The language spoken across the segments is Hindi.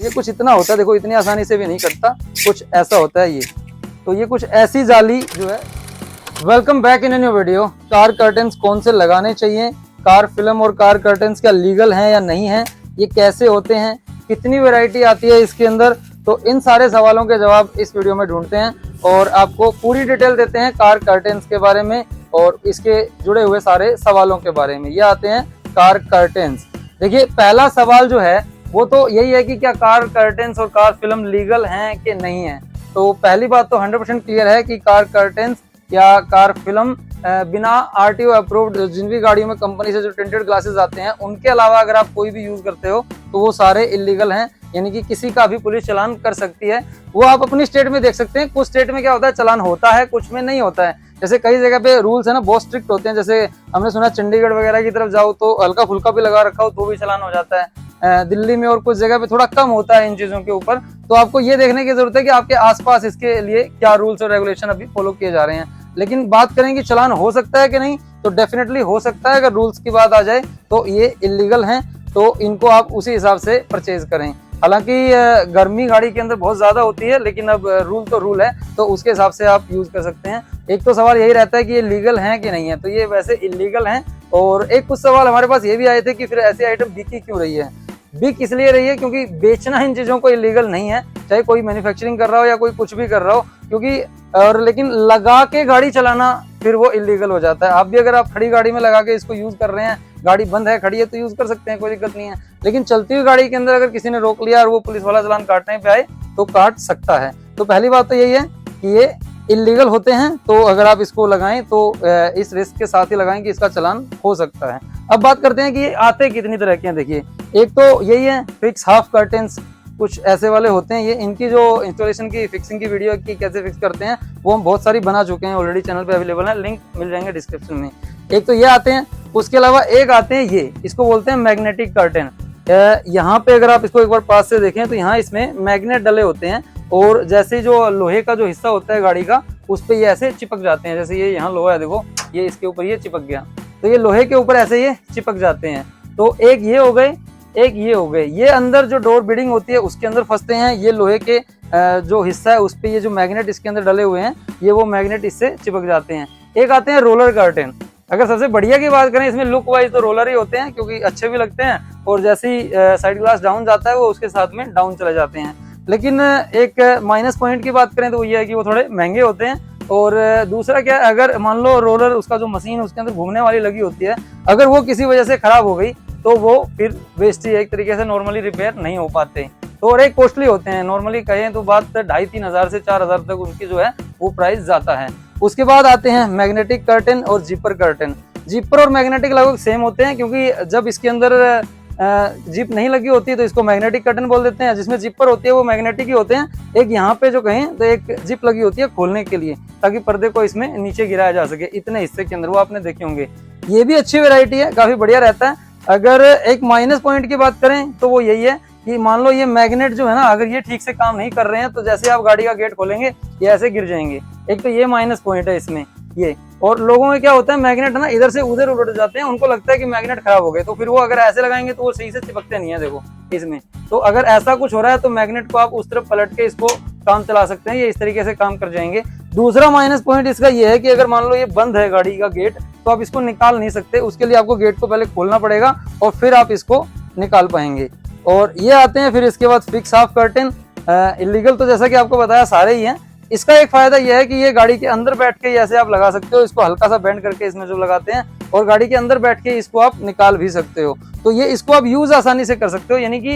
ये कुछ इतना होता है, देखो इतनी आसानी से भी नहीं कटता, कुछ ऐसा होता है ये। तो ये कुछ ऐसी जाली जो है। Welcome back in a new video. Car curtains कौन से लगाने चाहिए, कार फिल्म और कार कर्टन्स क्या लीगल हैं या नहीं है, ये कैसे होते हैं, कितनी वैरायटी आती है इसके अंदर, तो इन सारे सवालों के जवाब इस वीडियो में ढूंढते हैं और आपको पूरी डिटेल देते हैं कार कर्टन्स के बारे में और इसके जुड़े हुए सारे सवालों के बारे में। ये आते हैं कार कर्टन्स। देखिए पहला सवाल जो है वो तो यही है कि क्या कार कर्टन्स और कार फिल्म लीगल हैं कि नहीं है। तो पहली बात तो 100% क्लियर है कि कार कर्टन्स या कार फिल्म बिना आरटीओ अप्रूव्ड जिन भी गाड़ियों में कंपनी से जो टिंटेड ग्लासेस आते हैं उनके अलावा अगर आप कोई भी यूज करते हो तो वो सारे इलीगल हैं, यानी कि किसी का भी पुलिस चालान कर सकती है। वो आप अपनी स्टेट में देख सकते हैं, कुछ स्टेट में क्या होता है चालान होता है, कुछ में नहीं होता है। जैसे कई जगह पे रूल्स है ना बहुत स्ट्रिक्ट होते हैं, जैसे हमने सुना चंडीगढ़ वगैरह की तरफ जाओ तो हल्का फुल्का भी लगा रखा हो तो भी चालान हो जाता है। दिल्ली में और कुछ जगह पे थोड़ा कम होता है इन चीजों के ऊपर। तो आपको ये देखने की जरूरत है कि आपके आसपास इसके लिए क्या रूल्स और रेगुलेशन अभी फॉलो किए जा रहे हैं। लेकिन बात करें कि चालान हो सकता है कि नहीं, तो डेफिनेटली हो सकता है। अगर रूल्स की बात आ जाए तो ये इलीगल हैं, तो इनको आप उसी हिसाब से परचेज करें। हालांकि गर्मी गाड़ी के अंदर बहुत ज्यादा होती है, लेकिन अब रूल तो रूल है, तो उसके हिसाब से आप यूज कर सकते हैं। एक तो सवाल यही रहता है कि ये लीगल हैं कि नहीं है, तो ये वैसे इलीगल हैं। और एक कुछ सवाल हमारे पास ये भी आए थे कि फिर ऐसी आइटम बिकी क्यों रही है। बिक इसलिए रही है क्योंकि बेचना इन चीजों को इलीगल नहीं है, चाहे कोई मैन्युफैक्चरिंग कर रहा हो या कोई कुछ भी कर रहा हो, क्योंकि और लेकिन लगा के गाड़ी चलाना फिर वो इलीगल हो जाता है। आप भी अगर आप खड़ी गाड़ी में लगा के इसको यूज कर रहे हैं, गाड़ी बंद है खड़ी है तो यूज कर सकते हैं, कोई दिक्कत नहीं है। लेकिन चलती हुई गाड़ी के अंदर अगर किसी ने रोक लिया और वो पुलिस वाला चालान काटने पे आए तो काट सकता है। तो पहली बात तो यही है कि ये इलीगल होते हैं, तो अगर आप इसको लगाएं तो इस रिस्क के साथ ही लगाएं कि इसका चालान हो सकता है। अब बात करते हैं कि ये आते कितनी तरह के हैं। देखिए एक तो यही है फिक्स हाफ कर्टन्स, कुछ ऐसे वाले होते हैं। ये इनकी जो इंस्टॉलेशन की फिक्सिंग की वीडियो की कैसे फिक्स करते हैं वो हम बहुत सारी बना चुके हैं, ऑलरेडी चैनल पे अवेलेबल है, लिंक मिल जाएंगे डिस्क्रिप्शन में। एक तो ये आते हैं, उसके अलावा एक आते हैं ये, इसको बोलते हैं मैग्नेटिक कर्टन। यहाँ पे अगर आप इसको एक बार पास से देखें तो यहाँ इसमें मैग्नेट डले होते हैं और जैसे जो लोहे का जो हिस्सा होता है गाड़ी का उस पे ये ऐसे चिपक जाते हैं। जैसे ये यहाँ लोहा है, देखो ये इसके ऊपर ये चिपक गया, तो ये लोहे के ऊपर ऐसे ये चिपक जाते हैं। तो एक ये हो गए, एक ये हो गए। ये अंदर जो डोर बीडिंग होती है उसके अंदर फंसते हैं, ये लोहे के जो हिस्सा है उस पे ये जो मैग्नेट इसके अंदर डले हुए हैं ये वो मैग्नेट इससे चिपक जाते हैं। एक आते हैं रोलर कर्टन। अगर सबसे बढ़िया की बात करें इसमें लुक वाइज तो रोलर ही होते हैं, क्योंकि अच्छे भी लगते हैं और जैसे ही साइड ग्लास डाउन जाता है वो उसके साथ में डाउन चले जाते हैं। लेकिन एक माइनस पॉइंट की बात करें तो ये है कि वो थोड़े महंगे होते हैं। और दूसरा क्या है, अगर मान लो रोलर उसका जो मशीन उसके अंदर घूमने वाली लगी होती है, अगर वो किसी वजह से खराब हो गई तो वो फिर वेस्ट ही, एक तरीके से नॉर्मली रिपेयर नहीं हो पाते। तो और एक कॉस्टली होते हैं, नॉर्मली कहें तो बात 2,500-3 हज़ार से 4 हज़ार तक उनकी जो है वो प्राइस जाता है। उसके बाद आते हैं मैग्नेटिक कर्टन और जिपर कर्टन। जिपर और मैग्नेटिक लगभग सेम होते हैं, क्योंकि जब इसके अंदर जिप नहीं लगी होती है तो इसको मैग्नेटिक कर्टन बोल देते हैं, जिसमें जिपर होती है वो मैग्नेटिक ही होते हैं। एक यहाँ पे जो कहें तो एक जिप लगी होती है खोलने के लिए, ताकि पर्दे को इसमें नीचे गिराया जा सके, इतने हिस्से के अंदर वो आपने देखे होंगे। ये भी अच्छी वैरायटी है, काफी बढ़िया रहता है। अगर एक माइनस पॉइंट की बात करें तो वो यही है कि मान लो ये मैग्नेट जो है ना, अगर ये ठीक से काम नहीं कर रहे हैं तो जैसे आप गाड़ी का गेट खोलेंगे ये ऐसे गिर जाएंगे। एक तो ये माइनस पॉइंट है इसमें ये। और लोगों में क्या होता है, मैग्नेट है ना इधर से उधर उलट जाते हैं, उनको लगता है कि मैग्नेट खराब हो गए, तो फिर वो अगर ऐसे लगाएंगे तो वो सही से चिपकते नहीं है। देखो इसमें तो अगर ऐसा कुछ हो रहा है तो मैग्नेट को आप उस तरफ पलट के इसको काम चला सकते हैं, ये इस तरीके से काम कर जाएंगे। दूसरा माइनस पॉइंट इसका ये है कि अगर मान लो ये बंद है गाड़ी का गेट तो आप इसको निकाल नहीं सकते, उसके लिए आपको गेट को पहले खोलना पड़ेगा और फिर आप इसको निकाल पाएंगे। और ये आते हैं फिर इसके बाद फिक्स हाफ कर्टन। इलीगल तो जैसा कि आपको बताया सारे ही हैं। इसका एक फायदा यह है कि ये गाड़ी के अंदर बैठ के ऐसे आप लगा सकते हो, इसको हल्का सा बेंड करके इसमें जो लगाते हैं, और गाड़ी के अंदर बैठ के इसको आप निकाल भी सकते हो। तो ये इसको आप यूज आसानी से कर सकते हो, यानी कि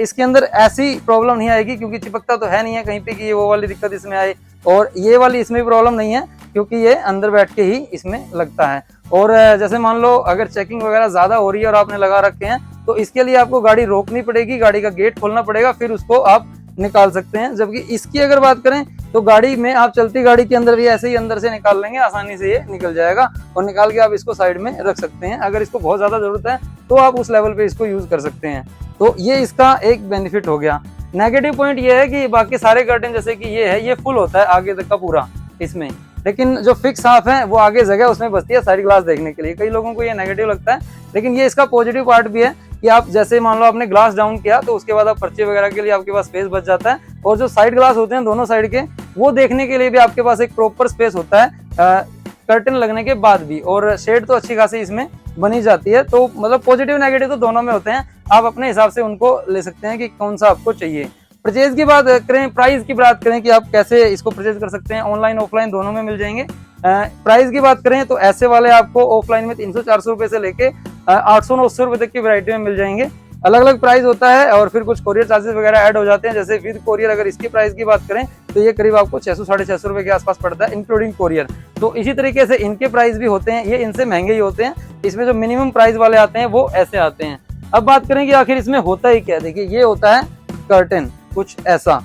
इसके अंदर ऐसी प्रॉब्लम नहीं आएगी, क्योंकि चिपकता तो है नहीं है कहीं पे कि ये वो वाली दिक्कत इसमें आए। और ये वाली इसमें भी प्रॉब्लम नहीं है, क्योंकि ये अंदर बैठ के ही इसमें लगता है। और जैसे मान लो अगर चेकिंग वगैरह ज्यादा हो रही है और आपने लगा रखे हैं तो इसके लिए आपको गाड़ी रोकनी पड़ेगी, गाड़ी का गेट खोलना पड़ेगा, फिर उसको आप निकाल सकते हैं। जबकि इसकी अगर बात करें तो गाड़ी में आप चलती गाड़ी के अंदर भी ऐसे ही अंदर से निकाल लेंगे, आसानी से ये निकल जाएगा और निकाल के आप इसको साइड में रख सकते हैं। अगर इसको बहुत ज्यादा जरूरत है तो आप उस लेवल पे इसको यूज कर सकते हैं। तो ये इसका एक बेनिफिट हो गया। नेगेटिव पॉइंट ये है कि बाकी सारे कर्टन जैसे कि ये है, ये फुल होता है आगे तक का पूरा इसमें, लेकिन जो फिक्स हाफ है वो आगे जगह उसमें बचती है साइड ग्लास देखने के लिए। कई लोगों को ये नेगेटिव लगता है, लेकिन ये इसका पॉजिटिव पार्ट भी है कि आप जैसे मान लो आपने ग्लास डाउन किया तो उसके बाद आप पर्चे वगैरह के लिए आपके पास स्पेस बच जाता है। और जो साइड ग्लास होते हैं दोनों साइड के, वो देखने के लिए भी आपके पास एक प्रॉपर स्पेस होता है कर्टन लगने के बाद भी। और शेड तो अच्छी खासी इसमें बनी जाती है। तो मतलब पॉजिटिव नेगेटिव तो दोनों में होते हैं, आप अपने हिसाब से उनको ले सकते हैं कि कौन सा आपको चाहिए। परचेज की बात करें, प्राइस की बात करें कि आप कैसे इसको परचेज कर सकते हैं, ऑनलाइन ऑफलाइन दोनों में मिल जाएंगे। प्राइस की बात करें तो ऐसे वाले आपको ऑफलाइन में 300-400 रुपए से लेके 800-900 रुपए तक की वैरायटी में मिल जाएंगे। अलग अलग प्राइस होता है और फिर कुछ कोरियर चार्जेस वगैरह ऐड हो जाते हैं। जैसे विद कोरियर अगर इसकी प्राइस की बात करें तो ये करीब आपको 600-650 रुपए के आसपास पड़ता है इंक्लूडिंग कोरियर। तो इसी तरीके से इनके प्राइस भी होते हैं, ये इनसे महंगे ही होते हैं। इसमें जो मिनिमम प्राइस वाले आते हैं वो ऐसे आते हैं। अब बात करें कि आखिर इसमें होता ही क्या, देखिए ये होता है कर्टन, कुछ ऐसा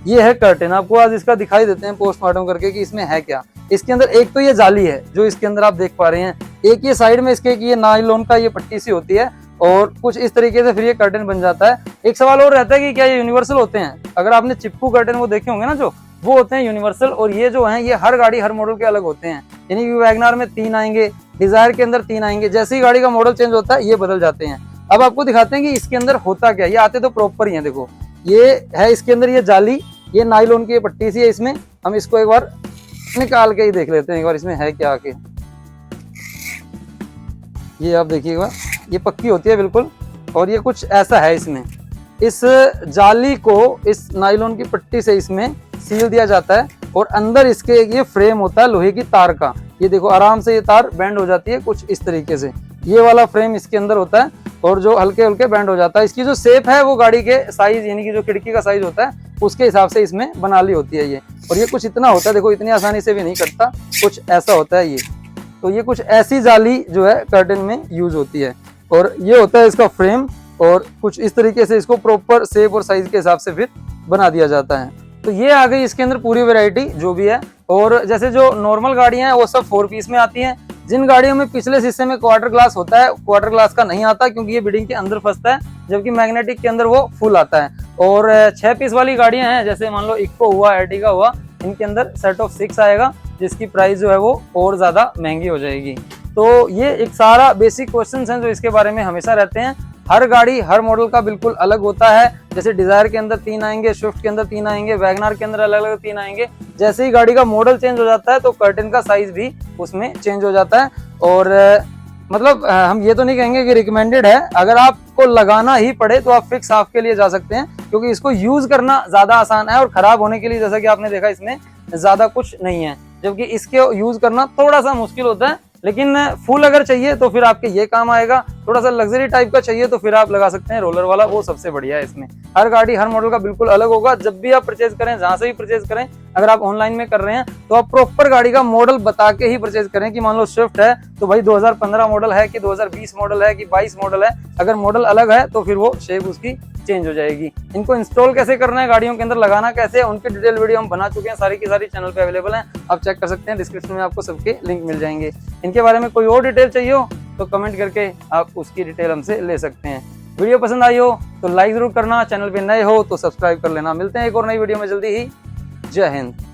ये है कर्टन। आपको आज इसका दिखाई देते हैं पोस्टमार्टम करके कि इसमें है क्या। इसके अंदर एक तो ये जाली है जो इसके अंदर आप देख पा रहे हैं, एक ये साइड में इसके ये नायलॉन का ये पट्टी सी होती है और कुछ इस तरीके से फिर ये कर्टन बन जाता है। एक सवाल और रहता है कि क्या ये यूनिवर्सल होते हैं। अगर आपने चिपकू कर्टन वो देखे होंगे ना, जो वो होते हैं यूनिवर्सल, और ये जो है ये हर गाड़ी हर मॉडल के अलग होते हैं। यानी कि वैगनार में 3 आएंगे, डिजायर के अंदर 3 आएंगे, जैसे ही गाड़ी का मॉडल चेंज होता है ये बदल जाते हैं। अब आपको दिखाते हैं कि इसके अंदर होता क्या। ये आते तो प्रॉपर ही है, देखो ये है इसके अंदर ये जाली, ये नायलॉन की पट्टी सी है इसमें। हम इसको एक बार निकाल के ही देख लेते हैं एक बार इसमें है क्या आके। ये आप देखिएगा, ये पक्की होती है बिल्कुल, और ये कुछ ऐसा है इसमें। इस जाली को इस नायलॉन की पट्टी से इसमें सील दिया जाता है और अंदर इसके ये फ्रेम होता है लोहे की तार का। ये देखो आराम से ये तार बैंड हो जाती है कुछ इस तरीके से, ये वाला फ्रेम इसके अंदर होता है और जो हल्के हल्के बैंड हो जाता है। इसकी जो शेप है वो गाड़ी के साइज यानी कि जो खिड़की का साइज होता है उसके हिसाब से इसमें बना ली होती है ये। और ये कुछ इतना होता है, देखो इतनी आसानी से भी नहीं कटता, कुछ ऐसा होता है ये। तो ये कुछ ऐसी जाली जो है कर्टन में यूज होती है और ये होता है इसका फ्रेम, और कुछ इस तरीके से इसको प्रॉपर शेप और साइज के हिसाब से फिर बना दिया जाता है। तो ये आ गई इसके अंदर पूरी वैरायटी जो भी है। और जैसे जो नॉर्मल गाड़ियां हैं वो सब 4 पीस में आती हैं। जिन गाड़ियों में पिछले शीशे में क्वार्टर ग्लास होता है, क्वार्टर ग्लास का नहीं आता क्योंकि ये बिडिंग के अंदर फंसता है, जबकि मैग्नेटिक के अंदर वो फुल आता है। और 6 पीस वाली गाड़ियां हैं, जैसे मान लो इको हुआ, एर्टिगा हुआ, इनके अंदर सेट ऑफ 6 आएगा, जिसकी प्राइस जो है वो और ज्यादा महंगी हो जाएगी। तो ये एक सारा बेसिक क्वेश्चंस हैं जो इसके बारे में हमेशा रहते हैं। हर गाड़ी हर मॉडल का बिल्कुल अलग होता है। जैसे डिजायर के अंदर 3 आएंगे, स्विफ्ट के अंदर 3 आएंगे, वैगनार के अंदर अलग अलग 3 आएंगे। जैसे ही गाड़ी का मॉडल चेंज हो जाता है तो कर्टन का साइज भी उसमें चेंज हो जाता है। और मतलब हम ये तो नहीं कहेंगे कि रिकमेंडेड है, अगर आपको लगाना ही पड़े तो आप फिक्स हाफ के लिए जा सकते हैं, क्योंकि इसको यूज करना ज्यादा आसान है और खराब होने के लिए जैसा कि आपने देखा इसमें ज्यादा कुछ नहीं है, जबकि इसके यूज करना थोड़ा सा मुश्किल होता है। लेकिन फुल अगर चाहिए तो फिर आपके ये काम आएगा, थोड़ा सा लग्जरी टाइप का चाहिए तो फिर आप लगा सकते हैं रोलर वाला, वो सबसे बढ़िया है। इसमें हर गाड़ी हर मॉडल का बिल्कुल अलग होगा। जब भी आप परचेज करें, जहां से भी परचेज करें, अगर आप ऑनलाइन में कर रहे हैं तो आप प्रॉपर गाड़ी का मॉडल बता के ही परचेज करें। कि मान लो स्विफ्ट है तो भाई 2015 मॉडल है कि 2020 मॉडल है कि 22 मॉडल है, अगर मॉडल अलग है तो फिर वो शेप उसकी चेंज हो जाएगी। इनको इंस्टॉल कैसे करना है, गाड़ियों के अंदर लगाना कैसे है, उनकी डिटेल वीडियो हम बना चुके हैं, सारी की सारी चैनल पे अवेलेबल हैं, आप चेक कर सकते हैं। डिस्क्रिप्शन में आपको सबके लिंक मिल जाएंगे। इनके बारे में कोई और डिटेल चाहिए हो तो कमेंट करके आप उसकी डिटेल हमसे ले सकते हैं। वीडियो पसंद आई हो तो लाइक जरूर करना, चैनल पे नए हो तो सब्सक्राइब कर लेना। मिलते हैं एक और नई वीडियो में जल्दी ही। जय हिंद।